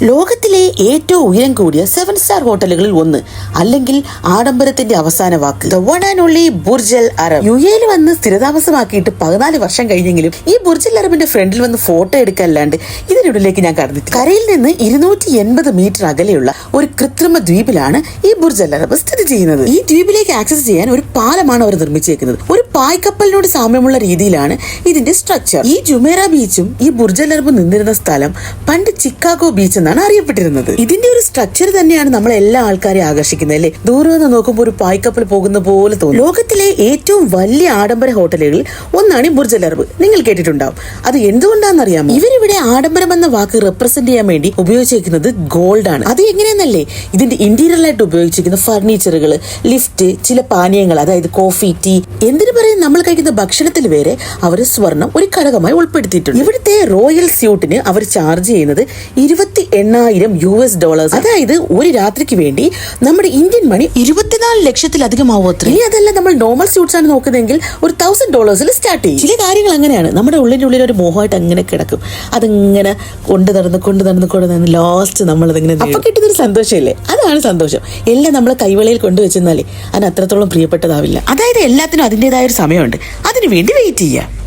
ലോകത്തിലെ ഏറ്റവും ഉയരം കൂടിയ 7-സ്റ്റാർ ഹോട്ടലുകളിൽ ഒന്ന്, അല്ലെങ്കിൽ ആഡംബരത്തിന്റെ അവസാന വാക്ക്, the one and only Burj Al Arab. യുഎഇയിൽ വന്ന് സ്ഥിരതാമസമാക്കിയിട്ട് 14 വർഷം കഴിഞ്ഞെങ്കിലും ഈ ബുർജ് അൽ അറബിന്റെ ഫ്രണ്ടിൽ വന്ന് ഫോട്ടോ എടുക്കാനല്ലാണ്ട് ഇതിനുള്ളിലേക്ക് ഞാൻ കടന്നിട്ടില്ല. കരയിൽ നിന്ന് 280 മീറ്റർ അകലെയുള്ള ഒരു കൃത്രിമ ദ്വീപിലാണ് ഈ ബുർജ് അൽ അറബ് സ്ഥിതി ചെയ്യുന്നത്. ഈ ദ്വീപിലേക്ക് ആക്സസ് ചെയ്യാൻ ഒരു പാലമാണ് അവർ നിർമ്മിച്ചേക്കുന്നത്. ഒരു പായ്ക്കപ്പലിനോട് സാമ്യമുള്ള രീതിയിലാണ് ഇതിന്റെ സ്ട്രക്ചർ. ഈ ജുമേറ ബീച്ചും ഈ ബുർജ് അൽ അറബ് നിന്നിരുന്ന സ്ഥലം പണ്ട് ചിക്കാഗോ ബീച്ച് എന്നാണ് അറിയപ്പെട്ടിരുന്നത്. ഇതിന്റെ ഒരു സ്ട്രക്ചർ തന്നെയാണ് നമ്മളെ എല്ലാ ആൾക്കാരെയും ആകർഷിക്കുന്നത്, അല്ലേ? ദൂരെ നിന്ന് നോക്കുമ്പോൾ ഒരു പായ്ക്കപ്പൽ പോകുന്ന പോലെ തോന്നും. ലോകത്തിലെ ഏറ്റവും വലിയ ആഡംബര ഹോട്ടലുകളിൽ ഒന്നാണ് ഈ ബുർജ് അൽ അറബ്. നിങ്ങൾ കേട്ടിട്ടുണ്ടാവും. അത് എന്തുകൊണ്ടാണെന്ന് അറിയാമോ? ഇവരിവിടെ ആഡംബരം എന്ന വാക്ക് റെപ്രസെന്റ് ചെയ്യാൻ വേണ്ടി ഉപയോഗിച്ചിരിക്കുന്നത് ഗോൾഡ് ആണ്. അത് എങ്ങനെയെന്നല്ലേ, ഇതിന്റെ ഇന്റീരിയറിലായിട്ട് ഉപയോഗിച്ചിരിക്കുന്ന ഫർണിച്ചറുകൾ, ലിഫ്റ്റ്, ചില പാനീയങ്ങൾ, അതായത് കോഫി, ടീ, എന്തിനു പറയും നമ്മൾ കഴിക്കുന്ന ഭക്ഷണത്തിൽ വരെ അവർ സ്വർണം ഒരു ഘടകമായി ഉൾപ്പെടുത്തിയിട്ടുണ്ട്. ഇവിടുത്തെ റോയൽ സ്യൂട്ടിന് അവർ ചാർജ് ചെയ്യുന്നത് $28,000 അതായത് ഒരു രാത്രിക്ക് വേണ്ടി നമ്മുടെ ഇന്ത്യൻ മണി 24 ലക്ഷത്തിലധികമാവും അത്ര. ഇനി അതല്ല, നമ്മൾ നോർമൽ സ്യൂട്ട്സ് ആണ് നോക്കുന്നതെങ്കിൽ ഒരു $1,000 സ്റ്റാർട്ട് ചെയ്യും. ചില കാര്യങ്ങൾ അങ്ങനെയാണ്, നമ്മുടെ ഉള്ളിൽ ഒരു മോഹമായിട്ട് അങ്ങനെ കിടക്കും. അതിങ്ങനെ കൊണ്ടു നടന്ന് ലാസ്റ്റ് നമ്മളതിങ്ങനെ അപ്പൊ കിട്ടുന്നൊരു സന്തോഷമില്ലേ, അതാണ് സന്തോഷം. എല്ലാം നമ്മളെ കൈവെളിയിൽ കൊണ്ടുവച്ചെന്നാലേ അതിന് അത്രത്തോളം പ്രിയപ്പെട്ടതാവില്ല. അതായത് എല്ലാത്തിനും അതിൻ്റെതായ ഒരു സമയമുണ്ട്, അതിനു വേണ്ടി വെയിറ്റ് ചെയ്യുക.